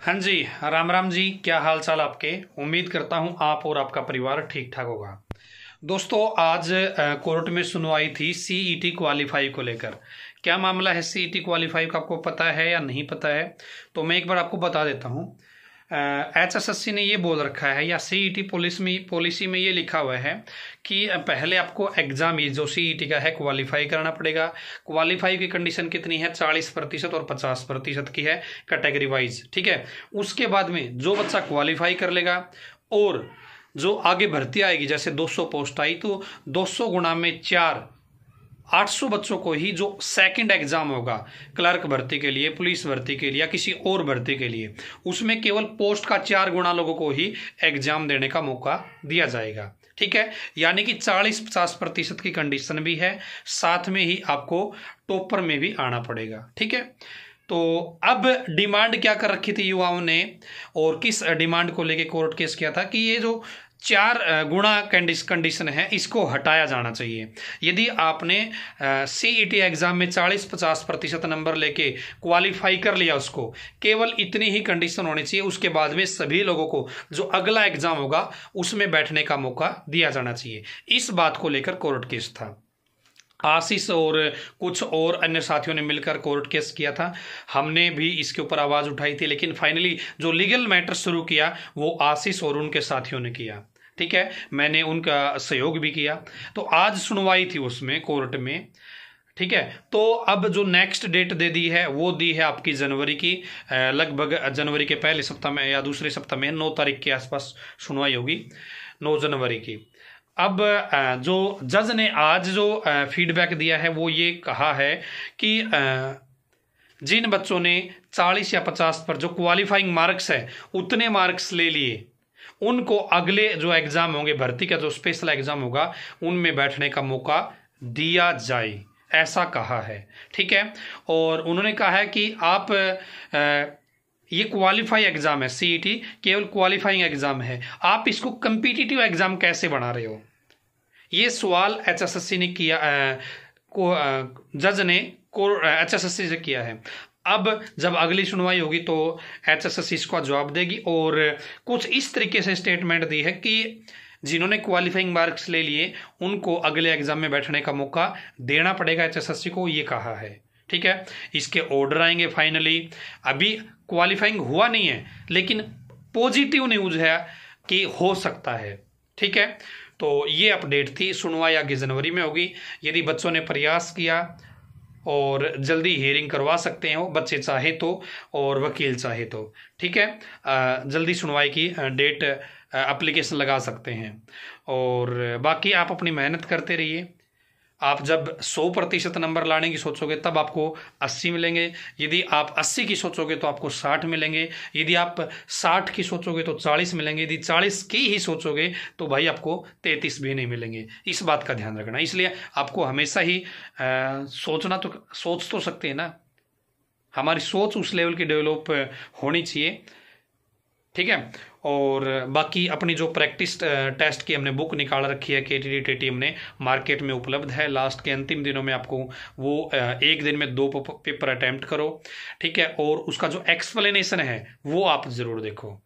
हाँ जी, राम राम जी। क्या हाल चाल आपके। उम्मीद करता हूँ आप और आपका परिवार ठीक ठाक होगा। दोस्तों, आज कोर्ट में सुनवाई थी सीईटी क्वालिफाई को लेकर। क्या मामला है सीईटी क्वालिफाई का, आपको पता है या नहीं पता है? तो मैं एक बार आपको बता देता हूँ। एचएसएससी ने ये बोल रखा है, या सीईटी पॉलिसी में ये लिखा हुआ है कि पहले आपको एग्जाम ये जो सीईटी का है क्वालिफाई करना पड़ेगा। क्वालिफाई की कंडीशन कितनी है? 40% और 50% की है, कैटेगरी वाइज। ठीक है। उसके बाद में जो बच्चा क्वालिफाई कर लेगा और जो आगे भर्ती आएगी, जैसे 200 पोस्ट आई तो 200 गुणा में 4, 800 बच्चों को ही जो सेकंड एग्जाम होगा क्लर्क भर्ती के लिए, पुलिस भर्ती के लिए या किसी और भर्ती के लिए, उसमें केवल पोस्ट का 4 गुना लोगों को ही एग्जाम देने का मौका दिया जाएगा। ठीक है। यानी कि 40-50% की कंडीशन भी है, साथ में ही आपको टॉपर में भी आना पड़ेगा। ठीक है। तो अब डिमांड क्या कर रखी थी युवाओं ने, और किस डिमांड को लेके कोर्ट केस किया था कि ये जो 4 गुणा कंडीशन है इसको हटाया जाना चाहिए। यदि आपने सीईटी एग्जाम में 40-50% नंबर लेके क्वालिफाई कर लिया, उसको केवल इतनी ही कंडीशन होनी चाहिए। उसके बाद में सभी लोगों को जो अगला एग्जाम होगा उसमें बैठने का मौका दिया जाना चाहिए। इस बात को लेकर कोर्ट केस था। आशीष और कुछ और अन्य साथियों ने मिलकर कोर्ट केस किया था। हमने भी इसके ऊपर आवाज़ उठाई थी, लेकिन फाइनली जो लीगल मैटर शुरू किया वो आशीष और उनके साथियों ने किया। ठीक है। मैंने उनका सहयोग भी किया। तो आज सुनवाई थी उसमें कोर्ट में। ठीक है। तो अब जो नेक्स्ट डेट दे दी है वो दी है आपकी जनवरी की, लगभग जनवरी के पहले सप्ताह में या दूसरे सप्ताह में 9 तारीख के आसपास सुनवाई होगी, 9 जनवरी की। अब जो जज ने आज जो फीडबैक दिया है वो ये कहा है कि जिन बच्चों ने 40 या 50 पर जो क्वालिफाइंग मार्क्स है उतने मार्क्स ले लिए, उनको अगले जो एग्जाम होंगे, भर्ती का जो स्पेशल एग्जाम होगा, उनमें बैठने का मौका दिया जाए, ऐसा कहा है। ठीक है। और उन्होंने कहा है कि आप ये क्वालिफाई एग्जाम है, सीईटी केवल क्वालिफाइंग एग्जाम है, आप इसको कम्पिटिटिव एग्जाम कैसे बना रहे हो? ये सवाल एचएसएससी ने किया, जज ने एचएसएससी से किया है। अब जब अगली सुनवाई होगी तो एचएसएससी इसका जवाब देगी, और कुछ इस तरीके से स्टेटमेंट दी है कि जिन्होंने क्वालिफाइंग मार्क्स ले लिए उनको अगले एग्जाम में बैठने का मौका देना पड़ेगा, एचएसएससी को ये कहा है। ठीक है। इसके ऑर्डर आएंगे फाइनली। अभी क्वालिफाइंग हुआ नहीं है, लेकिन पॉजिटिव न्यूज है कि हो सकता है। ठीक है। तो ये अपडेट थी। सुनवाई आगे जनवरी में होगी। यदि बच्चों ने प्रयास किया और जल्दी हियरिंग करवा सकते हैं, वो बच्चे चाहे तो और वकील चाहे तो। ठीक है। जल्दी सुनवाई की डेट एप्लीकेशन लगा सकते हैं। और बाकी आप अपनी मेहनत करते रहिए। आप जब 100% नंबर लाने की सोचोगे तब आपको 80 मिलेंगे। यदि आप 80 की सोचोगे तो आपको 60 मिलेंगे। यदि आप 60 की सोचोगे तो 40 मिलेंगे। यदि 40 की ही सोचोगे तो भाई आपको 33 भी नहीं मिलेंगे। इस बात का ध्यान रखना। इसलिए आपको हमेशा ही सोच तो सकते हैं ना, हमारी सोच उस लेवल की डेवलप होनी चाहिए। ठीक है। और बाकी अपनी जो प्रैक्टिस टेस्ट की हमने बुक निकाल रखी है, केटीडी टेटीएम ने, मार्केट में उपलब्ध है। लास्ट के अंतिम दिनों में आपको वो एक दिन में 2 पेपर अटेम्प्ट करो। ठीक है। और उसका जो एक्सप्लेनेशन है वो आप जरूर देखो।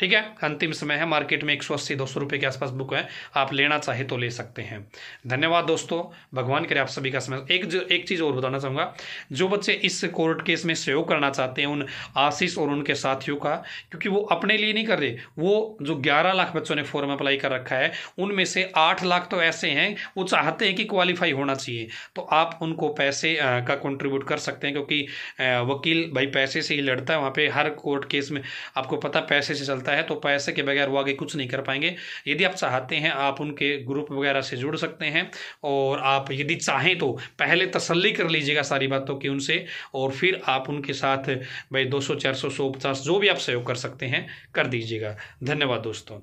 ठीक है। अंतिम समय है, मार्केट में 180-200 रुपये के आसपास बुक है, आप लेना चाहे तो ले सकते हैं। धन्यवाद दोस्तों। भगवान करे आप सभी का समय। एक चीज़ और बताना चाहूँगा, जो बच्चे इस कोर्ट केस में सहयोग करना चाहते हैं उन आशीष और उनके साथियों का, क्योंकि वो अपने लिए नहीं कर रहे, वो जो 11 लाख बच्चों ने फॉर्म अप्लाई कर रखा है उनमें से 8 लाख तो ऐसे हैं वो चाहते हैं कि क्वालिफाई होना चाहिए। तो आप उनको पैसे का कंट्रीब्यूट कर सकते हैं, क्योंकि वकील भाई पैसे से ही लड़ता है। वहाँ पे हर कोर्ट केस में आपको पता पैसे से चलता है, तो पैसे के बगैर वो आगे कुछ नहीं कर पाएंगे। यदि आप चाहते हैं आप उनके ग्रुप वगैरह से जुड़ सकते हैं, और आप यदि चाहें तो पहले तसल्ली कर लीजिएगा सारी बातों की उनसे, और फिर आप उनके साथ भाई 200, 400, 150 जो भी आप सहयोग कर सकते हैं कर दीजिएगा। धन्यवाद दोस्तों।